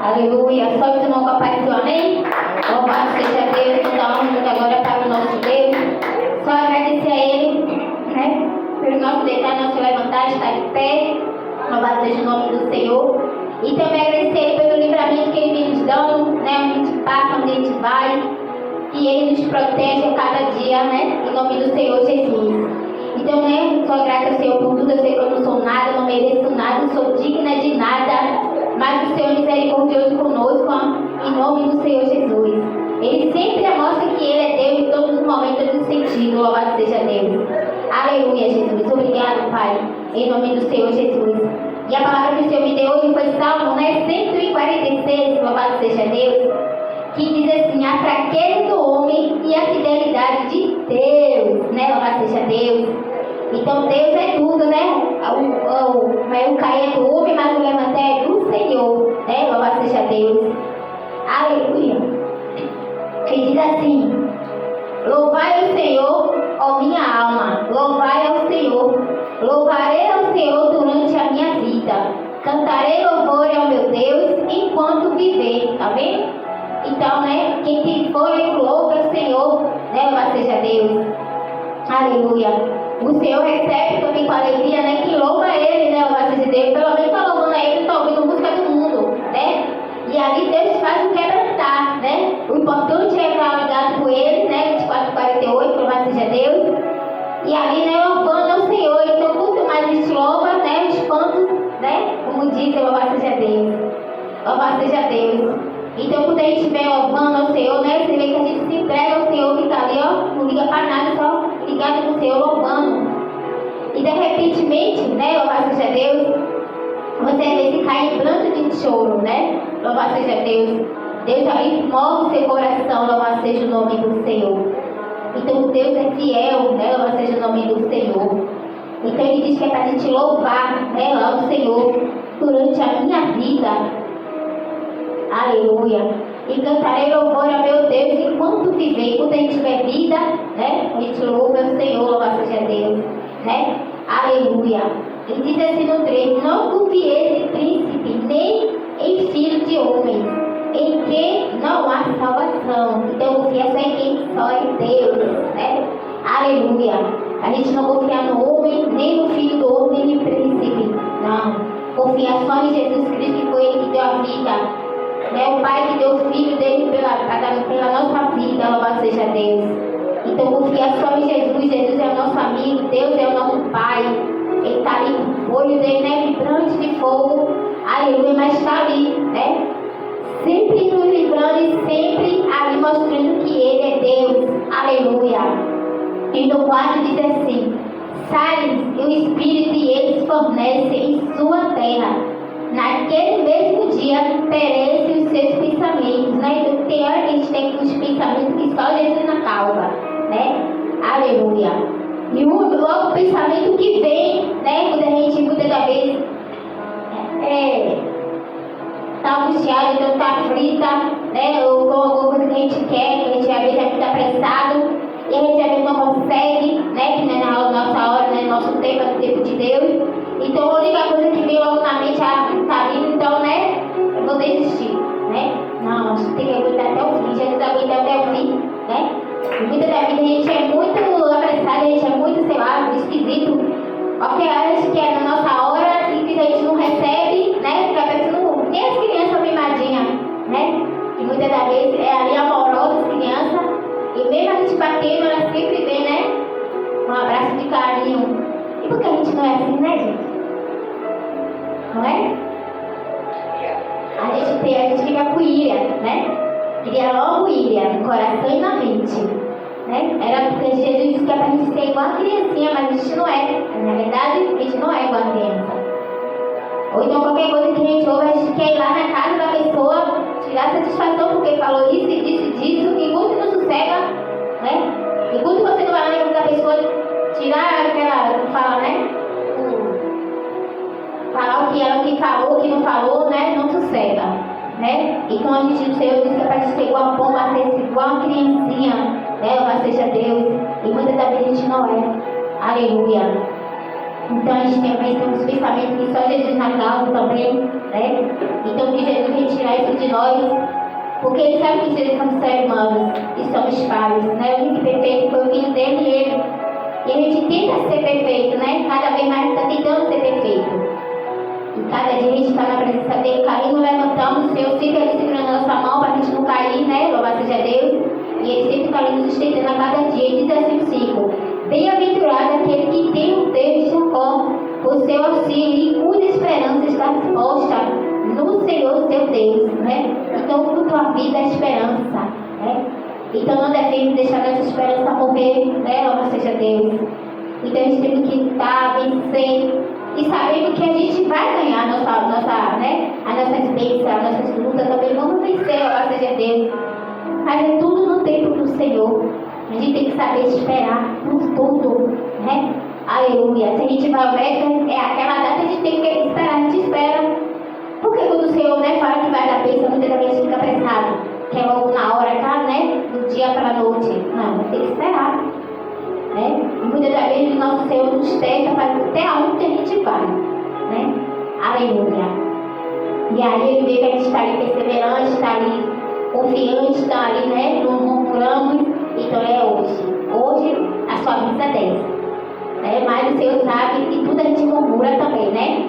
Aleluia. Só os irmãos que apareceu, amém? Louvado seja Deus, toda honra, toda glória para o nosso Deus. Só agradecer a Ele, né? Pelo nosso deitar, nosso levantar, estar de pé. Louvado seja o nome do Senhor. E também agradecer a Ele pelo livramento que Ele vem nos dando, né? Onde a gente passa, onde a gente vai. Que Ele nos protege a cada dia, né? Em nome do Senhor Jesus. Então, né? Sou grata ao Senhor por tudo. Eu sei que eu não sou nada, não mereço nada, não sou digna de nada. Mas o Senhor é misericordioso conosco, em nome do Senhor Jesus. Ele sempre mostra que Ele é Deus em todos os momentos do sentido. Louvado seja Deus. Aleluia, Jesus. Obrigado, Pai. Em nome do Senhor Jesus. E a palavra que o Senhor me deu hoje foi Salmo, né? 146, louvado seja Deus. Que diz assim: a fraqueza do homem e a fidelidade de Deus, né? Louvado seja Deus. Então Deus é tudo, né? O cair é do homem, mas o levantar é do Senhor, né? Louvado seja Deus. Aleluia. E diz assim: louvai ao Senhor, ó minha alma, louvai ao Senhor. Louvarei ao Senhor durante a minha vida. Cantarei louvor ao meu Deus enquanto viver. Tá vendo? Então, né? Quem tem fôlego louva ao Senhor, né? Louvado seja Deus. Aleluia. O Senhor recebe também com alegria, né? Que louva Ele, né? Louvado seja Deus. Pelo menos está louvando a Ele, está ouvindo música do mundo, né? E ali Deus faz o quebrantar, né? O importante é estar ligado com Ele, né? 24:48, louvado seja Deus. E ali, né? Louvando ao Senhor. Então, quanto mais a gente louva, né? Os pontos, né? Como diz, louvado seja Deus. Louvado seja Deus. Então, quando a gente vem louvando ao Senhor, né? Você vê que a gente se entrega ao Senhor, fica ali, ó, não liga para nada, só ligado no Senhor, louvando. E de repentemente, né? Louvado seja Deus, você vê se cai em pranto de choro, né? Louvado seja Deus. Deus ali move o seu coração, louvado seja o nome do Senhor. Então, Deus é fiel, né? Louvado seja o nome do Senhor. Então, Ele diz que é para a gente louvar, né? Lá o Senhor durante a minha vida. Aleluia. E cantarei louvor ao meu Deus enquanto viver. Enquanto a gente tiver vida, né? A gente louva ao Senhor, louvado seja Deus, né? Aleluia. E diz assim no 3: não confieis em príncipe, nem em filho de homem, em que não há salvação. Então confia só em quem só é Deus, né? Aleluia. A gente não confia no homem, nem no filho do homem, nem no príncipe. Não. Confia só em Jesus Cristo, que foi Ele que deu a vida. É o Pai que deu o Filho dele pela nossa vida, louvado seja Deus. Então confia só em Jesus. Jesus é o nosso amigo, Deus é o nosso Pai. Ele está ali, o olho dele, né, vibrante de fogo. Aleluia, mas está ali, né? Sempre nos livrando e sempre ali mostrando que Ele é Deus. Aleluia. E no 4 diz assim: sai o Espírito e eles fornecem em sua terra. Naquele mesmo dia perecem os seus pensamentos, né? Então tem hora que a gente tem os pensamentos que só Jesus na causa, né? Aleluia. E logo o pensamento que vem, né? Quando a gente muitas das vezes está angustiado, então está aflita, né? Ou com alguma coisa que a gente quer, que a gente às vezes é muito apressado, e a gente às vezes não consegue, né? Que não é na nossa hora, né? Nosso tempo, é o tempo de Deus. Então a única coisa que vem logo na mente é tá vindo, então, né? Eu vou desistir, né? Não, a gente tem que aguentar até o fim. Jesus aguenta até o fim, né? E muitas da vida a gente é muito apressado, a gente é muito, sei lá, esquisito. Qualquer hora que é na nossa hora e que a gente não recebe, né? Fica pensando, nem as crianças mimadinhas, né? E muitas das vezes é ali amorosa as crianças. E mesmo a gente batendo, ela sempre vem, né? Um abraço de carinho. E por que a gente não é assim, né, gente? Não é? A gente fica com ira, né? Cria logo ira no coração e na mente, né? Era porque Jesus disse que é pra gente ser igual a criancinha, mas a gente não é. Na verdade, a gente não é igual a criança. Ou então qualquer coisa que a gente ouve, a gente quer ir lá na casa da pessoa, tirar satisfação porque falou isso e disso, e enquanto não sossega, né? Enquanto você não vai lá na casa da pessoa, tirar aquela, fala, né? Falar o que ela que falou, o que não falou, né? Não sossega, né? Então a gente, o Senhor diz que é para a gente ser igual a pomba, ser igual a criancinha, né? Louvado seja Deus. E muitas da vezes a gente não é. Aleluia. Então a gente tem os pensamentos que só Jesus na causa também, né? Então que Jesus retirar isso de nós, porque Ele sabe que nós somos seres humanos e somos falhos, né? O único perfeito foi o Filho dele e Ele. E a gente tenta ser perfeito, né? Cada vez mais está tentando ser perfeito. E cada dia a gente está na presença dele, caindo, levantando, o Senhor sempre ali segurando a nossa mão para a gente não cair, né? Louvado seja Deus. E Ele sempre está ali nos sustentando a cada dia. E diz assim o 5: bem-aventurado aquele que tem o Deus de Jacó, o seu auxílio e cuja esperança está posta no Senhor seu Deus, né? Então, por tua vida é esperança, né? Então, não devemos deixar essa esperança morrer, né? Louvado seja Deus. Então, a gente tem que lutar, vencer. E sabendo que a gente vai ganhar as nossas bênçãos, as nossas lutas, também vamos vencer, louvado seja Deus. Mas é tudo no tempo do Senhor. A gente tem que saber esperar por tudo, né? Aleluia. Se a gente vai ao médico, é aquela data que a gente tem que esperar, a gente espera. Porque quando o Senhor, né, fala que vai dar bênção, muitas vezes a gente fica apressado. Que é logo na hora, tá, né? Do dia para a noite. Não, tem que esperar. Né? E muitas das vezes o nosso Senhor nos testa para até onde a gente vai, né? Aleluia. E aí Ele vê que a gente está ali perseverante, está ali confiante, está ali, né? Não murmuramos. Então é hoje. Hoje a sua vida é dessa, né? Mas o Senhor sabe que tudo a gente murmura também, né?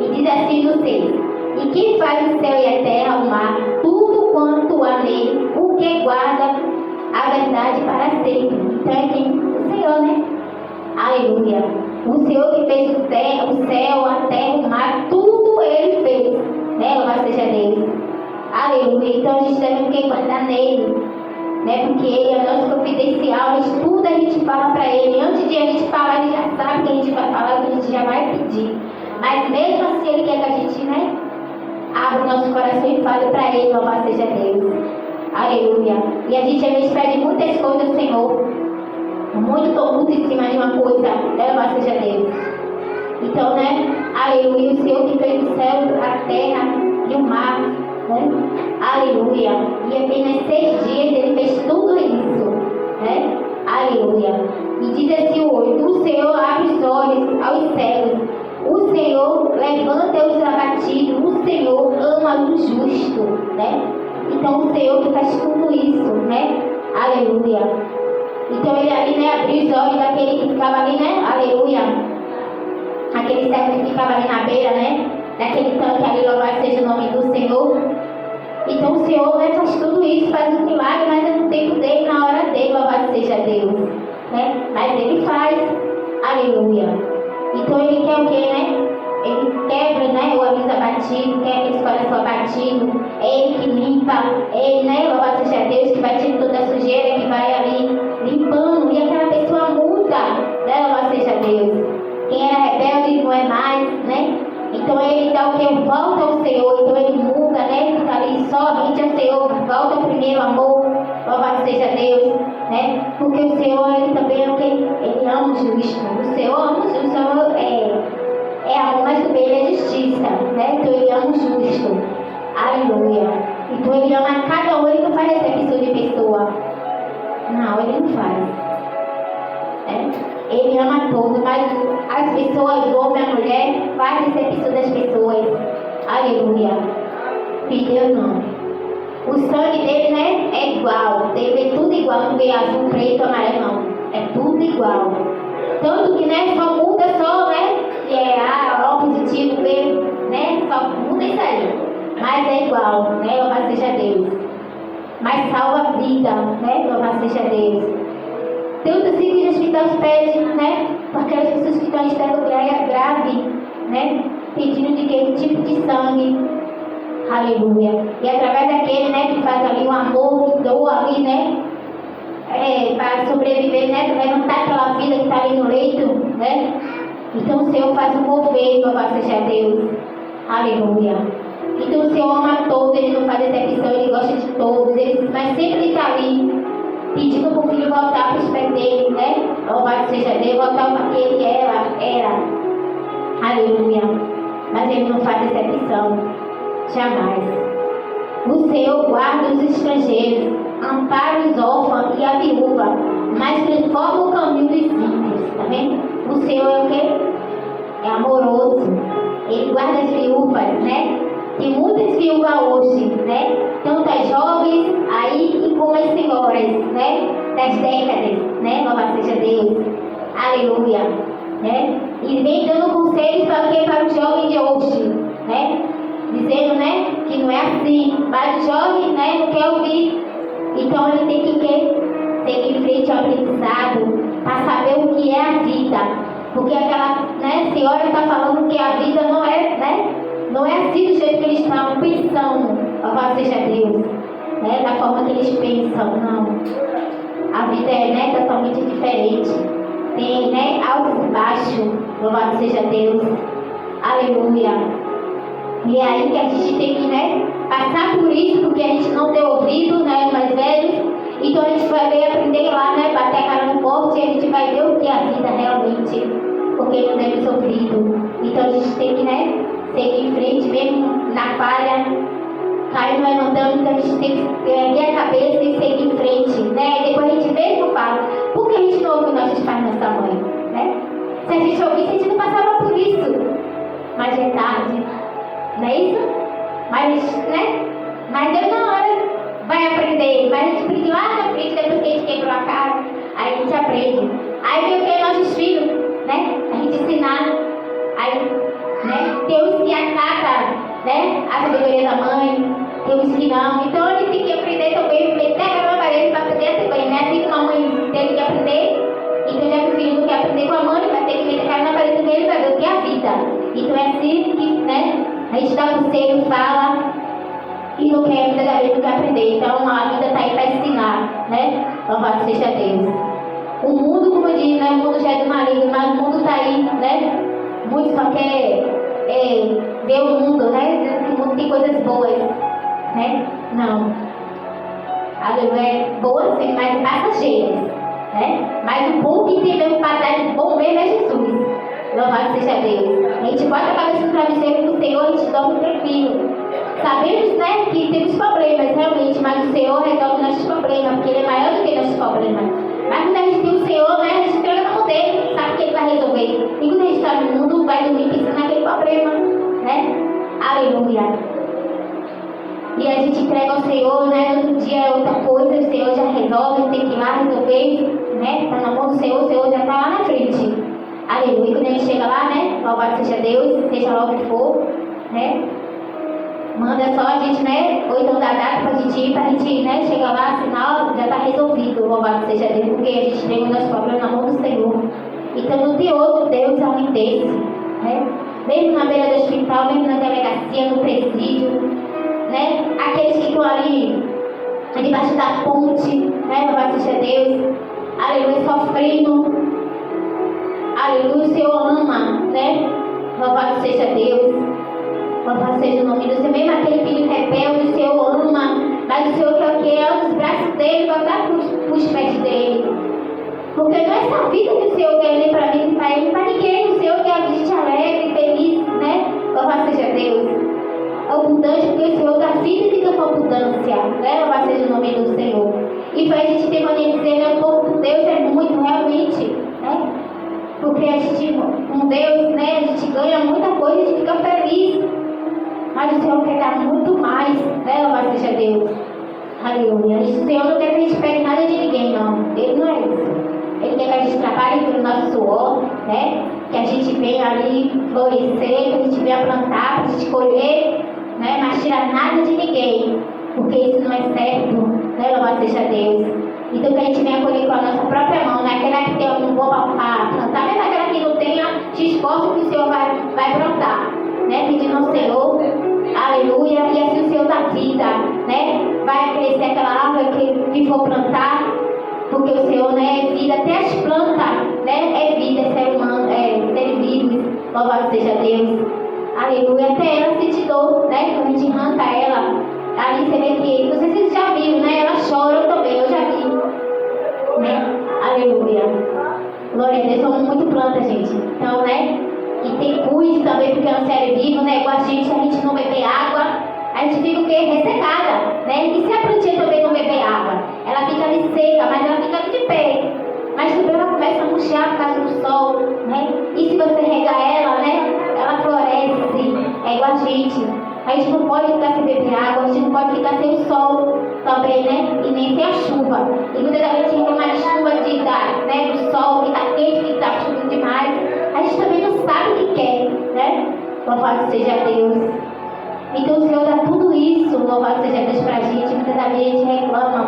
E diz assim no 6: e quem faz o céu e a terra, o mar, tudo quanto há nele, o que guarda a verdade para sempre. Então é quem? O Senhor, né? Aleluia. O Senhor que fez o céu, a terra, o mar, tudo Ele fez, né? Louvado seja Deus. Aleluia. Então a gente deve que guardar nele, né? Porque Ele é nosso confidencial. Tudo a gente fala para Ele. Antes de a gente falar, Ele já sabe o que a gente vai falar, o que a gente já vai pedir. Mas mesmo assim Ele quer que a gente, né, abra o nosso coração e fale para Ele, louvado seja Deus. Aleluia. E a gente às vezes pede muitas coisas ao Senhor, muito tumulto em cima de uma coisa, louvado seja Deus. Então, né, aleluia, o Senhor que fez o céu, a terra e o mar, né, aleluia. E apenas 6 dias Ele fez tudo isso, né, aleluia. E diz assim o 8: o Senhor abre os olhos aos cegos, o Senhor levanta os abatidos, o Senhor ama o justo, né? Então o Senhor que faz tudo isso, né? Aleluia. Então Ele ali, né, abriu os olhos daquele que ficava ali, né? Aleluia. Aquele cego que ficava ali na beira, né? Daquele tanque ali, louvado seja o nome do Senhor. Então o Senhor, né, faz tudo isso, faz um milagre, mas é no tempo dele, na hora dele, louvado seja Deus, né? Mas Ele faz. Aleluia. Então Ele quer o que, né? Ele quebra, né, o aviso abatido, quebra esse coração abatido. É Ele que limpa, Ele, né, louvado seja Deus, que vai tirando toda a sujeira, que vai ali limpando, e aquela pessoa muda, né, louvado seja Deus. Quem era rebelde não é mais, né? Então Ele dá o que? Volta ao Senhor. Então Ele muda, né? Fica ali somente ao Senhor, volta ao primeiro amor, louvado seja Deus, né? Porque o Senhor, Ele também é o que? Ele ama o justo. O Senhor ama o justo. O Senhor é amor, mas também Ele é justiça, né? Então Ele ama o justo. Aleluia. Então Ele ama cada um. Ele não faz exceção de pessoa. Não, Ele não faz. Ele ama todos, mas as pessoas, o homem e a mulher, faz exceção das pessoas. Aleluia. E Deus não. O sangue dele, né, é igual. Dele é tudo igual. Não vê azul, preto, amarelo, não. É tudo igual. Tanto que, né, só muda só, né, que é A, O positivo, B, né, só muda isso aí. Mas é igual, né, louvado seja Deus. Mas salva a vida, né, louvado seja Deus. Tanto assim que os hospitais pedem, né, para aquelas pessoas que estão em estado grave, né, pedindo de que tipo de sangue. Aleluia. E através daquele, né, que faz ali o amor, que doa ali, né, para sobreviver, né, para levantar aquela vida que está ali no leito, né. Então o Senhor faz um mover, louvado seja Deus. Aleluia. Então o Senhor ama todos, Ele não faz exceção, Ele gosta de todos, mas sempre Ele está ali, pedindo para o filho voltar para os pés dele, né? Louvado seja Deus, voltar para que ele era. Aleluia. Mas Ele não faz exceção. Jamais. O Senhor guarda os estrangeiros, ampara os órfãos e a viúva, mas transforma o caminho dos ímpios. Tá vendo? O Senhor é o quê? É amoroso. Ele guarda as viúvas, né? Tem muitas viúvas a hoje, né? Tanto as jovens aí e como as senhoras, né? Das décadas, né? Louvado seja Deus. Aleluia. Né? E vem dando conselhos para o quê? Para o jovem de hoje, né? Dizendo, né? Que não é assim. Mas o jovem, né? Não quer ouvir. Então ele tem que seguir em frente ao aprendizado para saber o que é a vida. Porque aquela, né, senhora está falando que a vida não é, né? Não é assim do jeito que eles estão pensando. Louvado seja Deus. Né? Da forma que eles pensam. Não. A vida é, né, totalmente diferente. Tem, né, altos e baixos. Louvado seja Deus. Aleluia. E é aí que a gente tem que, né, passar por isso, porque a gente não deu ouvido, né, os mais velhos. Então a gente vai ver, aprender lá, né, bater a cara no poste e a gente vai ver o que é a vida realmente, porque não demos ouvido. Então a gente tem que, né, seguir em frente, mesmo na falha, caindo, levantando. Então a gente tem que erguer a cabeça e seguir em frente, né. E depois a gente vê e fala, por que a gente não ouviu nossos pais, nossa mãe, né? Se a gente ouvisse, a gente não passava por isso. Mas é tarde, não é isso? Mas, né? Mas Deus na hora vai aprender. Mas a gente aprende lá na frente, depois que a gente quebrou a cara, aí a gente aprende. Aí vem o que? Nossos filhos, né? A gente ensinar. Aí, né? Tem uns que acatam, né? A sabedoria da mãe, tem uns que não. Então a gente tem que aprender também, meter a cara na parede para aprender a ser bem, né? Assim como a mãe teve que aprender. Então já que o filho não quer aprender com a mãe, vai ter que meter a cara na parede também, ele vai ver o que é a vida. Então é assim que, né? A gente dá conselho, fala e não quer, ainda da vez não quer aprender. Então a vida está aí para ensinar, né? Louvado seja Deus. O mundo, como diz, né? O mundo já é do maligno, mas o mundo está aí, né? Muitos só querem ver o mundo, né? O mundo tem coisas boas, né? Não. Aleluia. Boas sim, mas passageiras, né? Mas o bom que tem mesmo para dar de bom mesmo é Jesus. Louvado seja Deus. A gente bota a cabeça no travesseiro do Senhor, a gente dorme tranquilo. Sabemos, né, que temos problemas, realmente, mas o Senhor resolve nossos problemas, porque Ele é maior do que nossos problemas. Mas quando a gente tem o Senhor, né, a gente entrega na mão dele, sabe que Ele vai resolver. E quando a gente está no mundo, vai dormir pensando naquele problema, né? Aleluia. E a gente entrega ao Senhor, né, no outro dia é outra coisa, o Senhor já resolve, tem que ir lá resolver, né? Está na mão do Senhor, o Senhor já está lá na frente. Aleluia. Quando a gente chega lá, né? Louvado seja Deus, seja lá o que for, né? Manda só a gente, né? Ou então dá data pra gente ir, pra gente, né? Chegar lá, afinal, já tá resolvido. Louvado seja Deus, porque a gente tem o nosso problema na mão do Senhor. Então não tem outro Deus além desse, né? Mesmo na beira do hospital, mesmo na delegacia, no presídio, né? Aqueles que estão ali, debaixo da ponte, né? Louvado seja Deus. Aleluia, sofrendo. Aleluia, o Senhor ama, né? Louvado seja Deus. Louvado seja o nome do Senhor. Mesmo aquele filho rebelde, o Senhor ama. Mas o Senhor quer o quê? É os braços dele, voltar para os pés dele. Porque não é essa vida que o Senhor quer nem para mim, nem para ele, nem para ninguém. O Senhor quer a gente alegre, feliz, né? Louvado seja Deus. Abundante, porque o Senhor dá vida e fica com abundância, né? Louvado seja o nome do Senhor. E para a gente ter maneira de dizer, né? O povo de Deus é muito, realmente, né? Porque a gente, com Deus, né, a gente ganha muita coisa, a gente fica feliz. Mas o Senhor quer dar muito mais, né, louvado seja Deus. Aleluia. O Senhor não quer que a gente pegue nada de ninguém, não. Ele não é isso. Ele quer que a gente trabalhe pelo nosso suor, né? Que a gente venha ali florescer, que a gente venha plantar, para a gente colher, né? Mas tirar nada de ninguém. Porque isso não é certo, né, louvado seja Deus. Então que a gente venha colher com a nossa própria mão, né? Aquela que tem um bom para plantar, mesmo aquela que não tenha, te esforço que o Senhor vai plantar, né? Pedindo ao Senhor, aleluia, e assim o Senhor dá vida, né? Vai crescer aquela árvore que for plantar, porque o Senhor, né, é vida, até as plantas, né? É vida, é ser humano, é ser vivos, louvado seja Deus, aleluia, até ela se te dou, né? Quando a gente arranca ela, ali você vê que, não sei se vocês já viram, né? Ela chora, eu também, eu já vi. Né? Aleluia. Glória a Deus, somos muito planta, gente. Então, né? E tem cuide também, porque é um ser vivo, né? Igual a gente não beber água, a gente fica o quê? Ressecada, né? E se a plantinha também não beber água? Ela fica ali seca, mas ela fica ali de pé. Mas também ela começa a murchar por causa do sol, né? E se você regar ela, né? Ela floresce, é igual a gente. A gente não pode ficar sem beber água, a gente não pode ficar sem o sol também, né? E nem sem a chuva. E muitas vezes a gente reclama de chuva, né? Do sol, que está quente, que está chovendo demais. A gente também não sabe o que quer, né? Louvado seja Deus. Então o Senhor dá tudo isso, louvado seja Deus pra gente. Muitas vezes a gente reclama,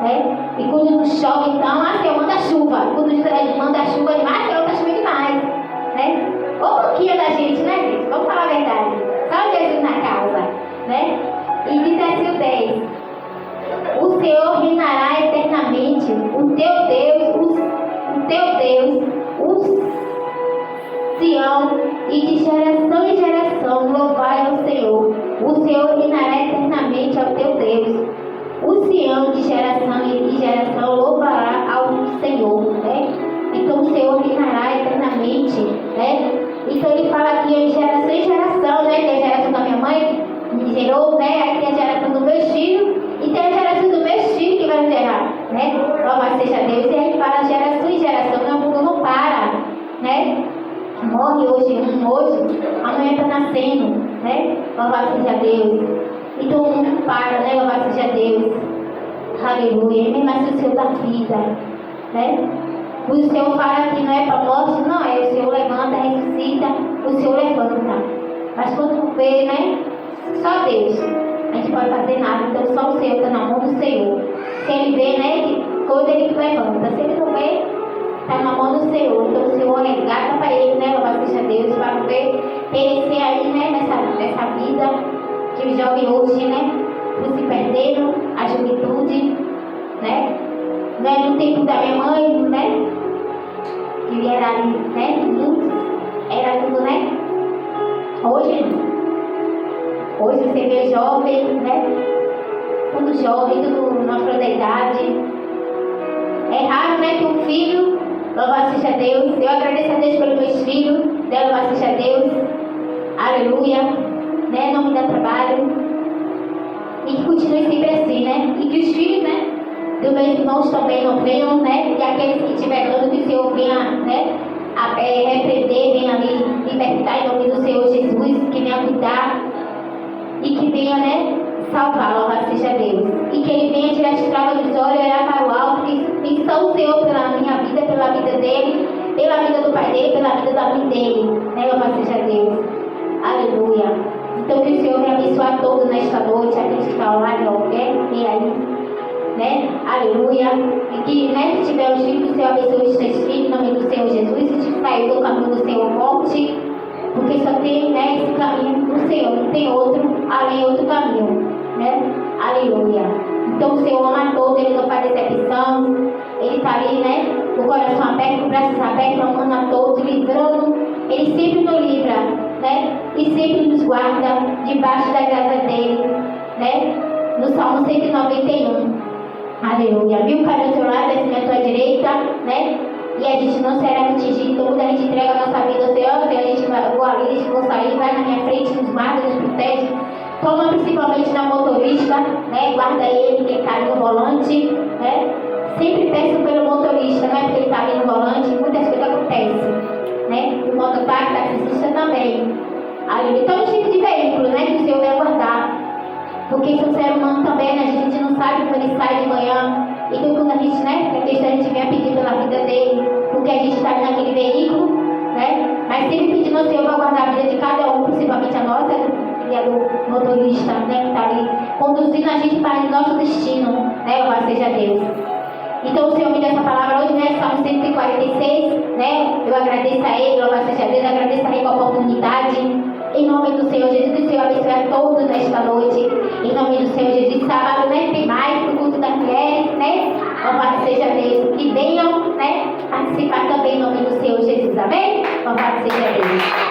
né? E quando não chove, então, Senhor, manda chuva. Quando manda chuva demais, Senhor, tá chovendo demais, né? Ou um pouquinho da gente, né, gente? Vamos falar a verdade. Só Jesus na casa, né? E diz assim o 10: o Senhor reinará eternamente, o teu Deus, Sião, e de geração em geração louvai ao Senhor. O Senhor reinará eternamente ao teu Deus. O Sião de geração em geração louvará ao Senhor, né? Então o Senhor reinará eternamente, né? Então ele fala aqui de geração em geração, né? Tem a geração da minha mãe que me gerou, né? Aí tem a geração dos meus filhos e tem a geração dos meus filhos que vai gerar, né? Louvado seja Deus. E aí fala geração em geração, não, o mundo não para, né? Morre hoje hoje, amanhã está nascendo, né? Louvado seja Deus. Então o mundo para, né? Louvado seja Deus. Aleluia. E mesmo assim o Senhor dá vida, né? O Senhor fala que não é para morte, não é. O Senhor levanta, ressuscita, o Senhor levanta. Mas quando vê, né? Só Deus. A gente pode fazer nada. Então só o Senhor está na mão do Senhor. Se ele vê, né? Coisa ele levanta. Se ele não vê, está na mão do Senhor. Então o Senhor resgata para ele, né? Louvado seja Deus. Para não ver perecer aí, né? Nessa vida que os jovens hoje, né? Estão se perdendo, a juventude, né? Não é no tempo da minha mãe, né? Que era ali, né? Muitos, era tudo, né? Hoje não. Hoje você vê jovem, né? Tudo jovem, tudo na flor da idade. É raro, né? Que um filho, louvado seja Deus. Eu agradeço a Deus pelos meus filhos, né? Louvado seja Deus. Aleluia. Né? Não me dá trabalho. E que continue sempre assim, né? E que os filhos, né? Dos meus irmãos também não venham, né? E aqueles que estiverem dando, que o Senhor venha, né? Repreender, venha ali libertar em nome do Senhor Jesus, que venha cuidar e que venha, né? Salvar, louvado seja Deus. E que ele venha tirar as travas dos olhos e olhar para o alto e só o Senhor pela minha vida, pela vida dele, pela vida do pai dele, pela vida da mãe dele, né? Louvado seja Deus. Aleluia. Então que o Senhor me abençoe a todos nesta noite, aqueles que estão online, e aí, né? Aleluia. E que, né, se tiver os filhos, o Senhor abençoe os teus filhos, em nome do Senhor Jesus. Se te saiu do caminho do Senhor, volte, porque só tem, né, esse caminho do Senhor, não tem outro, além outro caminho, né? Aleluia. Então o Senhor ama a todos, ele não faz decepção, ele está ali, né, com o coração aberto, com os braços abertos, amando a todos, livrando, ele sempre nos livra, né? E sempre nos guarda debaixo das asas dele, né? No Salmo 191. Aleluia. 1000 cairão ao seu lado, 10 à tua direita, né? E a gente não será atingido. Então, quando a gente entrega a nossa vida ao Senhor, a gente vai ali, a gente vai sair, vai na minha frente, nos guarda, nos protege. Toma principalmente na motorista, né? Guarda ele, que está ali no volante, né? Sempre peço pelo motorista, não é porque ele está ali no volante, muitas coisas acontecem, né? O mototáxi, taxista também. Aleluia. Então, os tipos de veículo, né? Que o Senhor vai guardar. Porque são ser humano também, né? A gente não sabe como ele sai de manhã. Então quando a gente, né? A questão a gente vem a pedir pela vida dele, porque a gente está naquele veículo, né? Mas sempre pedindo ao Senhor para guardar a vida de cada um, principalmente a nossa, que é do motorista, né? Que está ali conduzindo a gente para o nosso destino, né? Louvado seja Deus. Então o Senhor me deu essa palavra hoje, né? Salmo 146, né? Eu agradeço a Ele, louvado seja Deus, agradeço a Ele pela oportunidade. Em nome do Senhor Jesus, que o Senhor abençoe a todos nesta noite. Em nome do Senhor Jesus, sábado, né? Tem mais pro culto das mulheres, né? Louvado seja Deus. Que venham, né? Participar também em nome do Senhor Jesus. Amém? Louvado seja Deus.